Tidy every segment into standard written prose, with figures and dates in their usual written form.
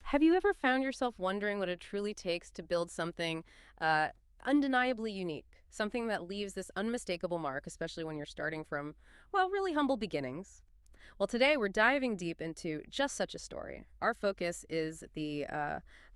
Have you ever found yourself wondering what it truly takes to build something uh, undeniably unique? Something that leaves this unmistakable mark, especially when you're starting from, well, really humble beginnings. Well, today we're diving deep into just such a story. Our focus is the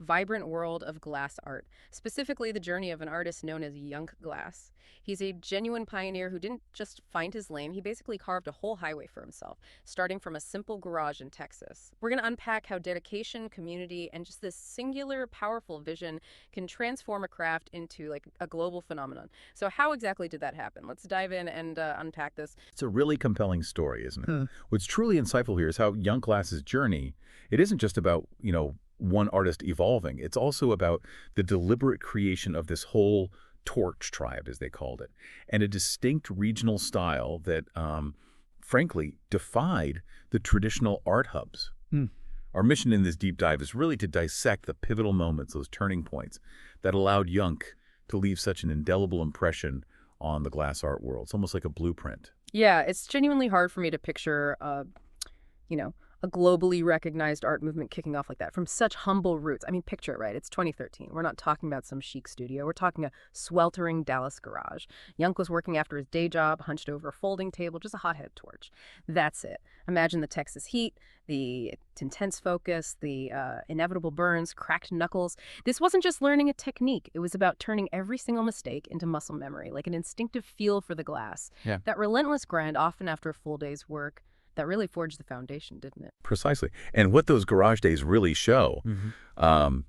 vibrant world of glass art, specifically the journey of an artist known as Yunk Glass. He's a genuine pioneer who didn't just find his lane, he basically carved a whole highway for himself, starting from a simple garage in Texas. We're going to unpack how dedication, community, and just this singular, powerful vision can transform a craft into like a global phenomenon. So how exactly did that happen? Let's dive in and unpack this. It's a really compelling story, isn't it? What's truly insightful here is how Young Glass's journey, it isn't just about, one artist evolving. It's also about the deliberate creation of this whole torch tribe, as they called it, and a distinct regional style that, frankly, defied the traditional art hubs. Our mission in this deep dive is really to dissect the pivotal moments, those turning points, that allowed Yunk to leave such an indelible impression on the glass art world. It's almost like a blueprint. Yeah, it's genuinely hard for me to picture, you know, a globally recognized art movement kicking off like that from such humble roots. I mean, picture it, right? It's 2013. We're not talking about some chic studio. We're talking a sweltering Dallas garage. Yunk was working after his day job, hunched over a folding table, just a hothead torch. That's it. Imagine the Texas heat, the intense focus, the inevitable burns, cracked knuckles. This wasn't just learning a technique. It was about turning every single mistake into muscle memory, like an instinctive feel for the glass. Yeah. That relentless grind, often after a full day's work, that really forged the foundation, didn't it? Precisely. And what those garage days really show, um,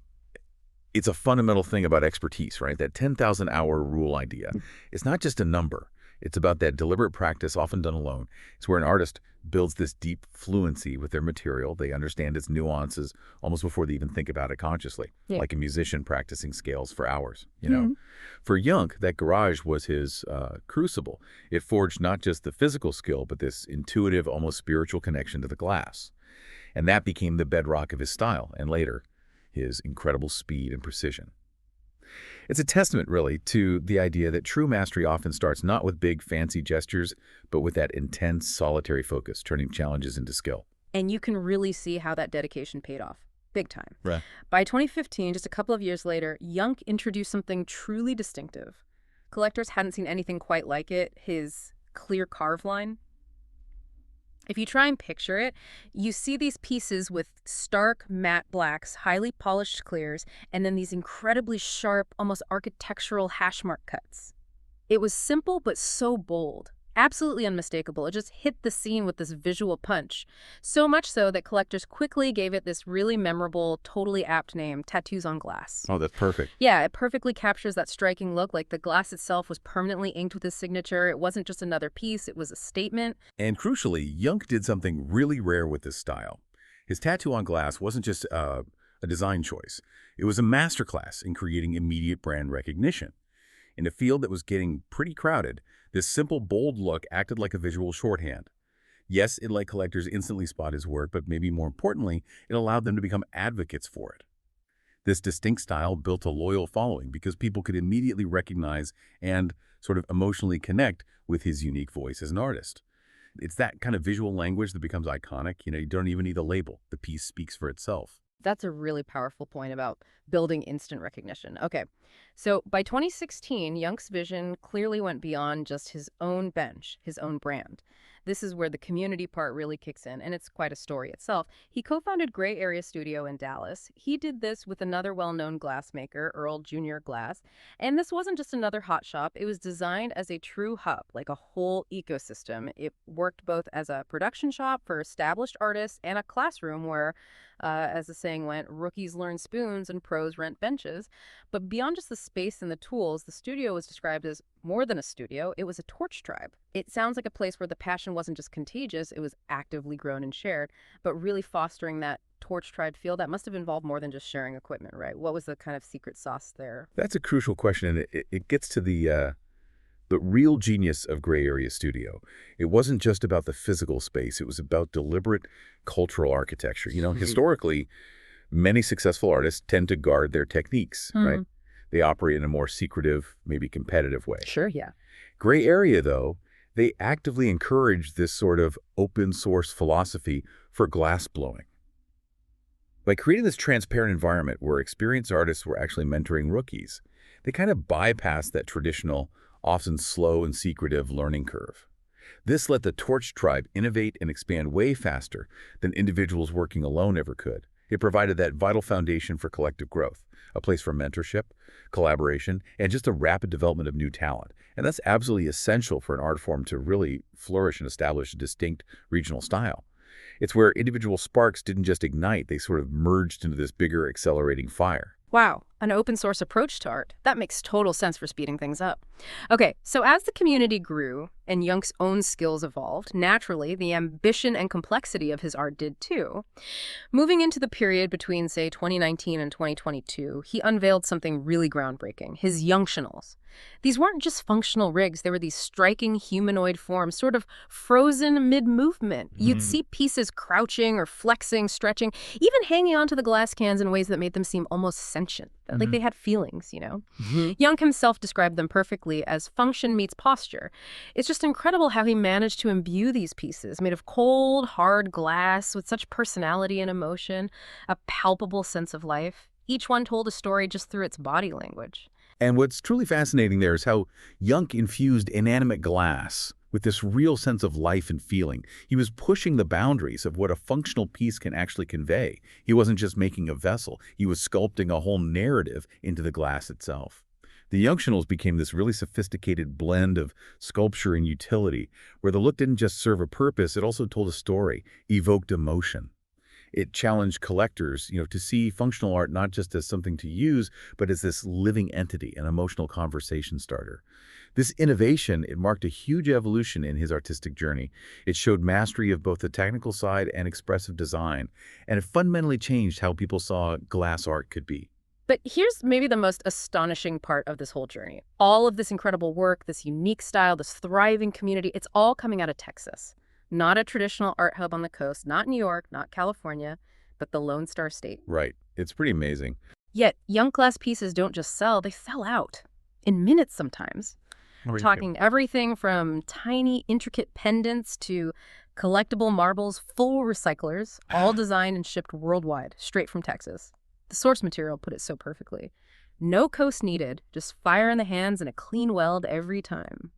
it's a fundamental thing about expertise, right? That 10,000-hour rule idea. It's not just a number. It's about that deliberate practice, often done alone. It's where an artist builds this deep fluency with their material. They understand its nuances almost before they even think about it consciously, like a musician practicing scales for hours, For Yunk, that garage was his crucible. It forged not just the physical skill, but this intuitive, almost spiritual connection to the glass. And that became the bedrock of his style, and later, his incredible speed and precision. It's a testament, really, to the idea that true mastery often starts not with big, fancy gestures, but with that intense, solitary focus, turning challenges into skill. And you can really see how that dedication paid off. Big time. Right. By 2015, just a couple of years later, Yunk introduced something truly distinctive. Collectors hadn't seen anything quite like it, his clear-carve line. If you try and picture it, you see these pieces with stark matte blacks, highly polished clears, and then these incredibly sharp, almost architectural hashmark cuts. It was simple but so bold. Absolutely unmistakable. It just hit the scene with this visual punch. So much so that collectors quickly gave it this really memorable, totally apt name, Tattoos on Glass. Oh, that's perfect. Yeah, it perfectly captures that striking look. Like the glass itself was permanently inked with his signature. It wasn't just another piece, it was a statement. And crucially, Yunk did something really rare with this style. His tattoo on glass wasn't just a design choice. It was a masterclass in creating immediate brand recognition. In a field that was getting pretty crowded, this simple, bold look acted like a visual shorthand. Yes, it let collectors instantly spot his work, but maybe more importantly, it allowed them to become advocates for it. This distinct style built a loyal following because people could immediately recognize and sort of emotionally connect with his unique voice as an artist. It's that kind of visual language that becomes iconic. You don't even need a label. The piece speaks for itself. That's a really powerful point about building instant recognition. Okay, so by 2016, Yunk's vision clearly went beyond just his own bench, his own brand. This is where the community part really kicks in, and it's quite a story itself. He co-founded Gray Area Studio in Dallas. He did this with another well-known glassmaker, Earl Jr. Glass, and this wasn't just another hot shop. It was designed as a true hub, like a whole ecosystem. It worked both as a production shop for established artists and a classroom where, as the saying went, rookies learn spoons and pros rent benches. But beyond just the space and the tools, the studio was described as more than a studio. It was a torch tribe. It sounds like a place where the passion wasn't just contagious, it was actively grown and shared, but really fostering that torch tribe feel. That must have involved more than just sharing equipment, right? What was the kind of secret sauce there? That's a crucial question, and it gets to the real genius of Gray Area Studio. It wasn't just about the physical space. It was about deliberate cultural architecture. Historically, many successful artists tend to guard their techniques, right? They operate in a more secretive, maybe competitive way. Sure, yeah. Gray Area, though, they actively encourage this sort of open source philosophy for glass blowing. By creating this transparent environment where experienced artists were actually mentoring rookies, they kind of bypassed that traditional, often slow and secretive learning curve. This let the Torch tribe innovate and expand way faster than individuals working alone ever could. It provided that vital foundation for collective growth, a place for mentorship, collaboration, and just a rapid development of new talent. And that's absolutely essential for an art form to really flourish and establish a distinct regional style. It's where individual sparks didn't just ignite, they sort of merged into this bigger, accelerating fire. Wow, an open source approach to art. That makes total sense for speeding things up. Okay, so as the community grew and Yunk's own skills evolved, naturally, the ambition and complexity of his art did too. Moving into the period between, say, 2019 and 2022, he unveiled something really groundbreaking, his Yunktionals. These weren't just functional rigs, they were these striking humanoid forms, sort of frozen mid-movement. You'd see pieces crouching or flexing, stretching, even hanging onto the glass cans in ways that made them seem almost sentient, like they had feelings, you know? Yunk himself described them perfectly as function meets posture. It's just incredible how he managed to imbue these pieces, made of cold, hard glass, with such personality and emotion, a palpable sense of life. Each one told a story just through its body language. And what's truly fascinating there is how Yunk infused inanimate glass with this real sense of life and feeling. He was pushing the boundaries of what a functional piece can actually convey. He wasn't just making a vessel, he was sculpting a whole narrative into the glass itself. The Yunktionals became this really sophisticated blend of sculpture and utility, where the look didn't just serve a purpose, it also told a story, evoked emotion. It challenged collectors, to see functional art not just as something to use, but as this living entity, an emotional conversation starter. This innovation, it marked a huge evolution in his artistic journey. It showed mastery of both the technical side and expressive design, and it fundamentally changed how people saw glass art could be. But here's maybe the most astonishing part of this whole journey. All of this incredible work, this unique style, this thriving community, it's all coming out of Texas. Not a traditional art hub on the coast, not New York, not California, but the Lone Star State. Right. It's pretty amazing. Yet, Yunk Glass pieces don't just sell, they sell out. In minutes sometimes. What are you Talking everything from tiny, intricate pendants to collectible marbles, full recyclers, all designed and shipped worldwide, straight from Texas. The source material put it so perfectly. No coast needed, just fire in the hands and a clean weld every time.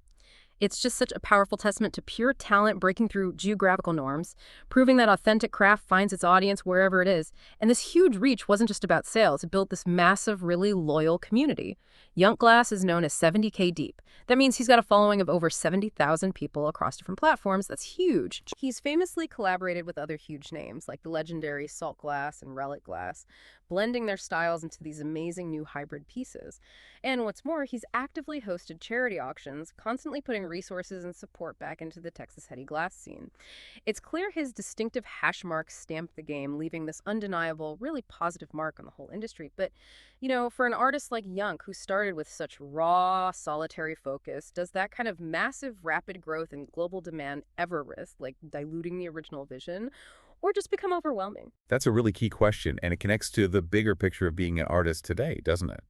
It's just such a powerful testament to pure talent breaking through geographical norms, proving that authentic craft finds its audience wherever it is. And this huge reach wasn't just about sales. It built this massive, really loyal community. Yunk Glass is known as 70K deep. That means he's got a following of over 70,000 people across different platforms. That's huge. He's famously collaborated with other huge names like the legendary Salt Glass and Relic Glass, blending their styles into these amazing new hybrid pieces. And what's more, he's actively hosted charity auctions, constantly putting resources and support back into the Texas heady glass scene. It's clear his distinctive hash marks stamped the game, leaving this undeniable, really positive mark on the whole industry. But, for an artist like Yunk, who started with such raw, solitary focus, does that kind of massive, rapid growth and global demand ever risk, like, diluting the original vision? Or just become overwhelming? That's a really key question, and it connects to the bigger picture of being an artist today, doesn't it?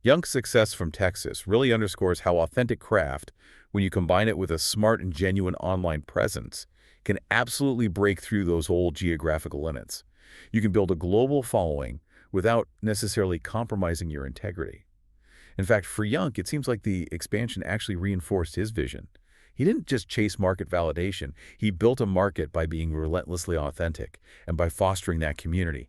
Yunk's success from Texas really underscores how authentic craft, when you combine it with a smart and genuine online presence, can absolutely break through those old geographical limits. You can build a global following without necessarily compromising your integrity. In fact, for Yunk, it seems like the expansion actually reinforced his vision. He didn't just chase market validation. He built a market by being relentlessly authentic and by fostering that community.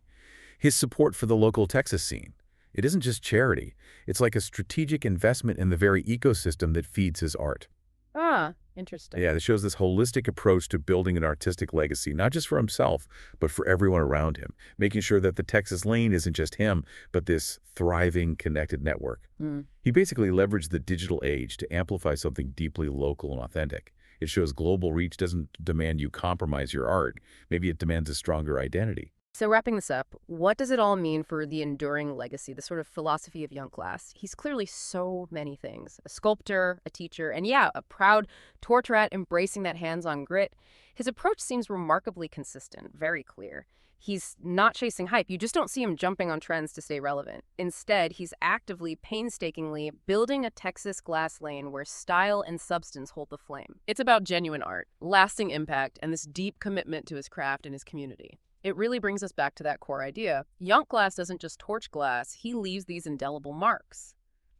His support for the local Texas scene, it isn't just charity. It's like a strategic investment in the very ecosystem that feeds his art. Ah, interesting. Yeah, it shows this holistic approach to building an artistic legacy, not just for himself, but for everyone around him, making sure that the Texas lane isn't just him, but this thriving, connected network. He basically leveraged the digital age to amplify something deeply local and authentic. It shows global reach doesn't demand you compromise your art. Maybe it demands a stronger identity. So wrapping this up, what does it all mean for the enduring legacy, the sort of philosophy of Yunk Glass? He's clearly so many things. A sculptor, a teacher, and yeah, a proud torch rat embracing that hands-on grit. His approach seems remarkably consistent, very clear. He's not chasing hype. You just don't see him jumping on trends to stay relevant. Instead, he's actively, painstakingly building a Texas glass lane where style and substance hold the flame. It's about genuine art, lasting impact, and this deep commitment to his craft and his community. It really brings us back to that core idea. Yunk Glass doesn't just torch glass, he leaves these indelible marks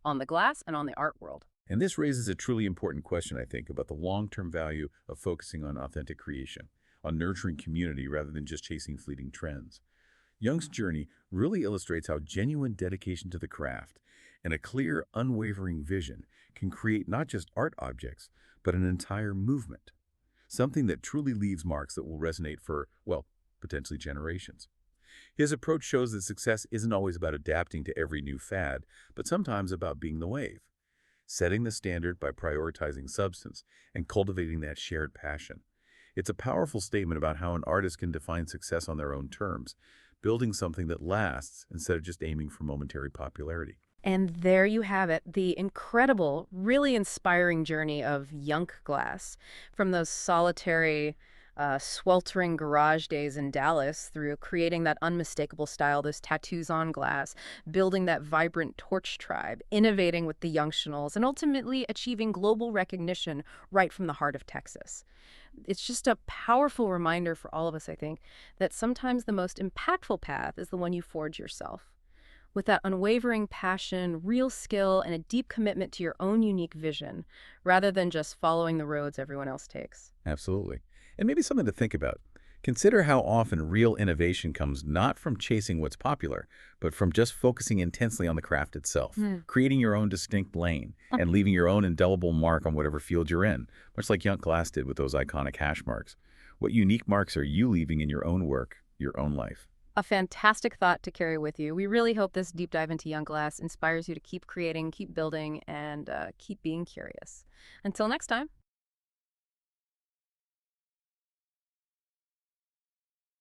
on the glass and on the art world. And this raises a truly important question, I think, about the long-term value of focusing on authentic creation, on nurturing community rather than just chasing fleeting trends. Young's journey really illustrates how genuine dedication to the craft and a clear, unwavering vision can create not just art objects, but an entire movement, something that truly leaves marks that will resonate for, well, potentially generations. His approach shows that success isn't always about adapting to every new fad, but sometimes about being the wave, setting the standard by prioritizing substance and cultivating that shared passion. It's a powerful statement about how an artist can define success on their own terms, building something that lasts instead of just aiming for momentary popularity. And there you have it, the incredible, really inspiring journey of Yunk Glass, from those solitary, sweltering garage days in Dallas through creating that unmistakable style, those tattoos on glass, building that vibrant torch tribe, innovating with the Yunktionals, and ultimately achieving global recognition right from the heart of Texas. It's just a powerful reminder for all of us, I think, that sometimes the most impactful path is the one you forge yourself. With that unwavering passion, real skill, and a deep commitment to your own unique vision, rather than just following the roads everyone else takes. Absolutely. And maybe something to think about. Consider how often real innovation comes not from chasing what's popular, but from just focusing intensely on the craft itself, creating your own distinct lane, and leaving your own indelible mark on whatever field you're in, much like Yunk Glass did with those iconic hash marks. What unique marks are you leaving in your own work, your own life? A fantastic thought to carry with you. We really hope this deep dive into Young Glass inspires you to keep creating, keep building, and keep being curious. Until next time.